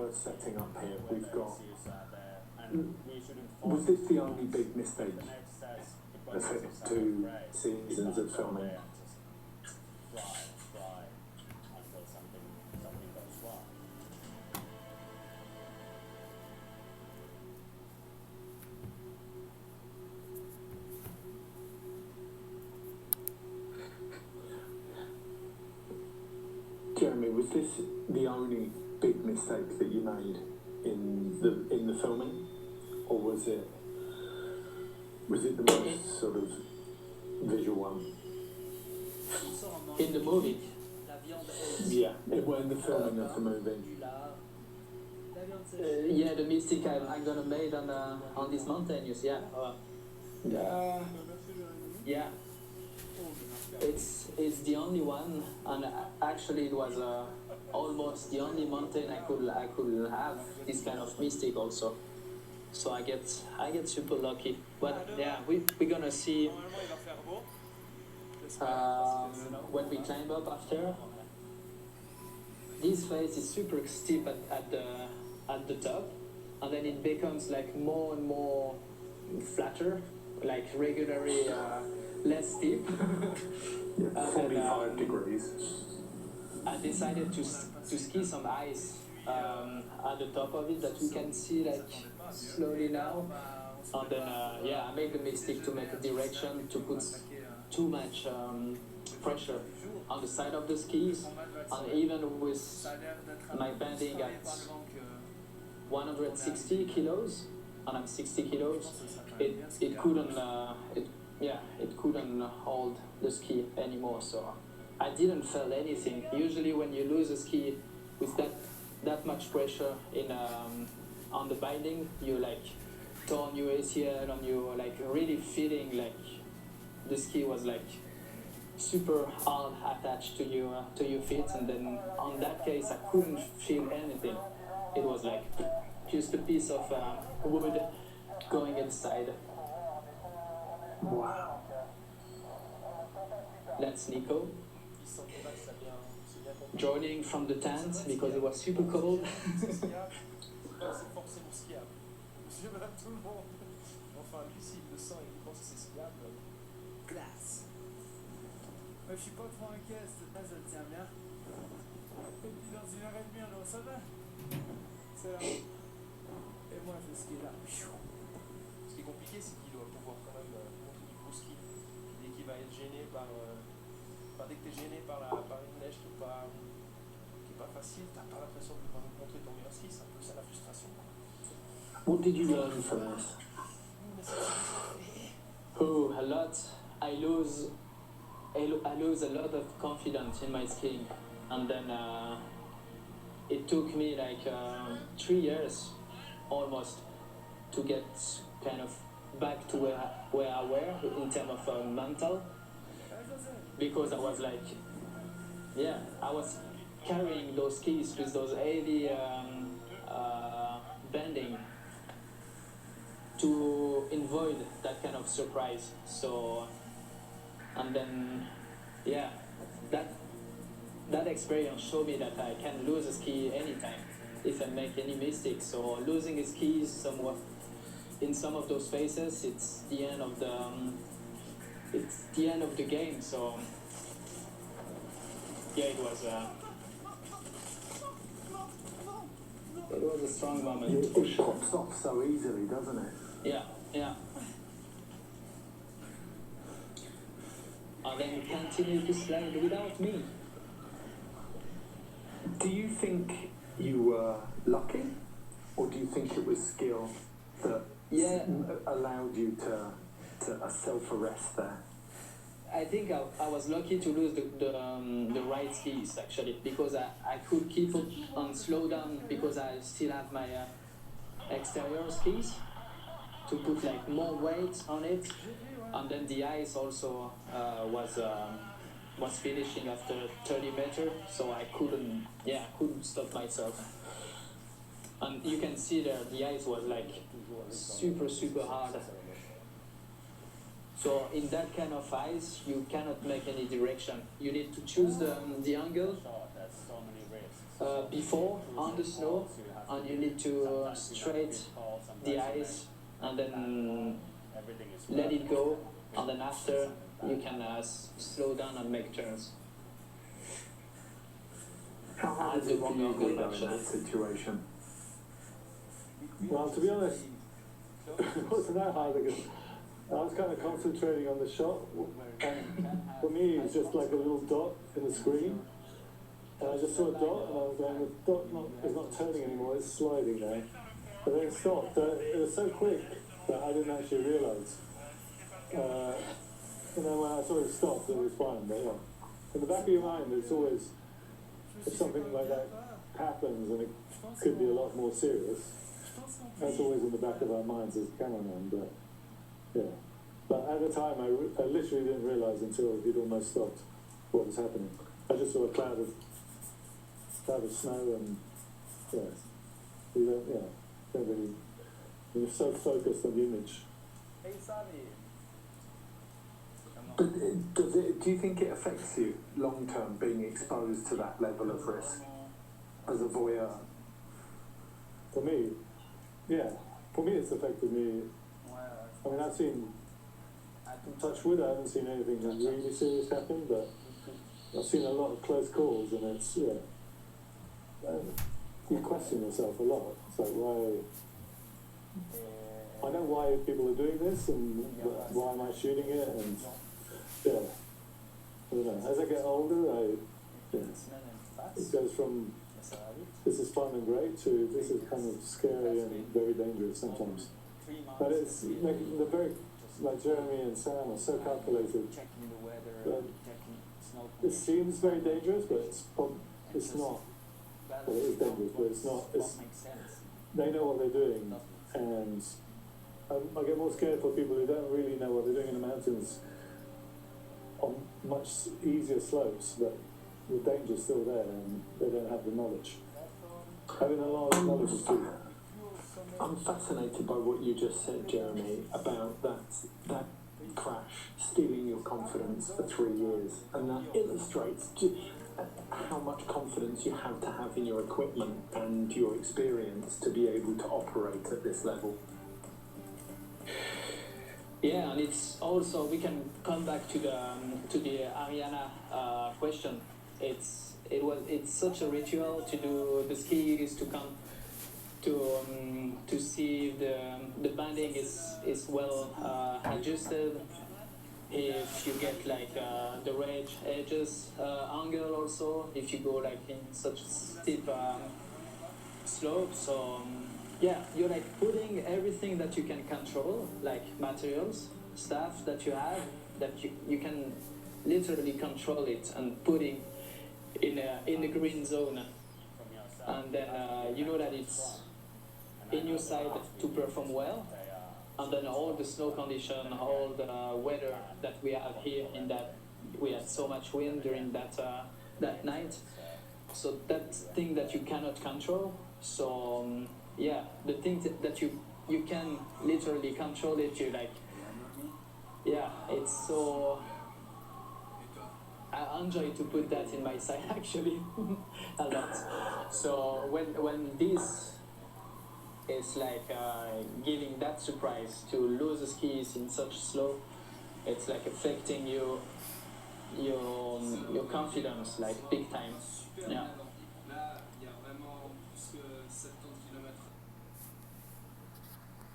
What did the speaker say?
we're setting up here, we've got... Was this the only big mistake of 2 seasons of filming? Jeremie, was this the only big mistake that you made in the filming, or was it the most sort of visual one? In the movie? Yeah, well, in the filming of the movie. Yeah, the mystic I'm gonna make on these mountains. Yeah. Yeah. It's the only one, and actually it was almost the only mountain I could have this kind of mystic also. So I get super lucky. But yeah, we're gonna see when we climb up after. This face is super steep at the top, and then it becomes like more and more flatter, like regularly less steep. 45 degrees. I decided to ski some ice at the top of it that we can see like slowly now, and then I made the mistake to make a direction to put too much pressure on the side of the skis, and even with my bending at 160 kilos, and I'm 60 kilos, it couldn't hold the ski anymore. So I didn't feel anything. Usually when you lose a ski with that much pressure on the binding, you like torn your ACL, and you like really feeling like the ski was like super hard attached to your feet, and then on that case I couldn't feel anything. It was like just a piece of wood going inside. Wow. That's Nico joining from the tent because it was super cold. Je suis pas trop inquiet, cette base elle tient bien. Et puis dans 1h30 on est au sommet. C'est là. Et moi je skie là. Ce qui est compliqué, c'est qu'il doit pouvoir quand même montrer du gros ski. Dès qu'il va être gêné dès que tu es gêné par une neige qui est pas facile, t'as pas l'impression de pouvoir montrer ton meilleur ski, c'est un peu ça la frustration. What did you learn from this? Oh, a lot. I lose a lot of confidence in my skiing, and then it took me like 3 years almost to get kind of back to where I were in terms of mental, because I was like, I was carrying those skis with those heavy bending to avoid that kind of surprise. So, and then, that experience showed me that I can lose a ski anytime if I make any mistakes. So losing a ski is somewhat, in some of those phases, it's the end of the game. So it was a strong moment. It pops off so easily, doesn't it? Yeah. And then you continue to slide without me. Do you think you were lucky, or do you think it was skill that allowed you to self-arrest there? I think I was lucky to lose the right skis actually, because I could keep up and slow down because I still have my exterior skis to put like more weight on it, and then the ice also was finishing after 30 meters, so I couldn't stop myself. And you can see there the ice was like super hard. So in that kind of ice, you cannot make any direction. You need to choose the angle before on the snow, and you need to straight the ice and then let it go, and then after you can slow down and make turns. How hard is it for you to go in that situation? Well, to be honest, it wasn't that hard because I was kind of concentrating on the shot, and for me it's just like a little dot in the screen, and I just saw a dot and I was going, the dot is not turning anymore, it's sliding now. But then it stopped. It was so quick that I didn't actually realise. And then when I saw it stopped, it was fine. But yeah, in the back of your mind, it's always, if something like that happens and it could be a lot more serious, that's always in the back of our minds as cameramen. But yeah, but at the time, I literally didn't realise until it almost stopped what was happening. I just saw a cloud of snow, and don't really. You're so focused on the image. But do you think it affects you long term being exposed to that level of risk as a voyeur? For me, yeah. For me, it's affected me. I mean, I've seen, touch wood, I haven't seen anything really serious happen, but I've seen a lot of close calls, and it's, you question yourself a lot. It's like, why? I know why people are doing this, and why am I shooting it, and I don't know. As I get older, it goes from this is fun and great to this is kind of scary and very dangerous sometimes. But it's like Jeremie and Sam are so calculated. It seems very dangerous, but it's not. Well, it is dangerous, but it's not. They know what they're doing, and I get more scared for people who don't really know what they're doing in the mountains on much easier slopes, but the danger's still there, and they don't have the knowledge. Having a lot of knowledge is good. I'm fascinated by what you just said, Jeremie, about that crash stealing your confidence for 3 years, and that illustrates how much confidence you have to have in your equipment and your experience to be able to operate at this level. Yeah, and it's also, we can come back to the Ariana question. It's such a ritual to do the skis, to come to see if the banding is well adjusted, if you get like the edges angle also, if you go like in such steep slope. So you're like putting everything that you can control, like materials, stuff that you have, that you can literally control it and putting in the green zone, and then you know that it's in your side to perform well, and then all the snow condition, all the weather that we have here, in that we had so much wind during that night, so that thing that you cannot control. So the thing that you can literally control it, you like, it's so. I enjoy to put that in my side actually a lot. So when this is like giving that surprise to lose the skis in such slow, it's like affecting your confidence like big time. Yeah.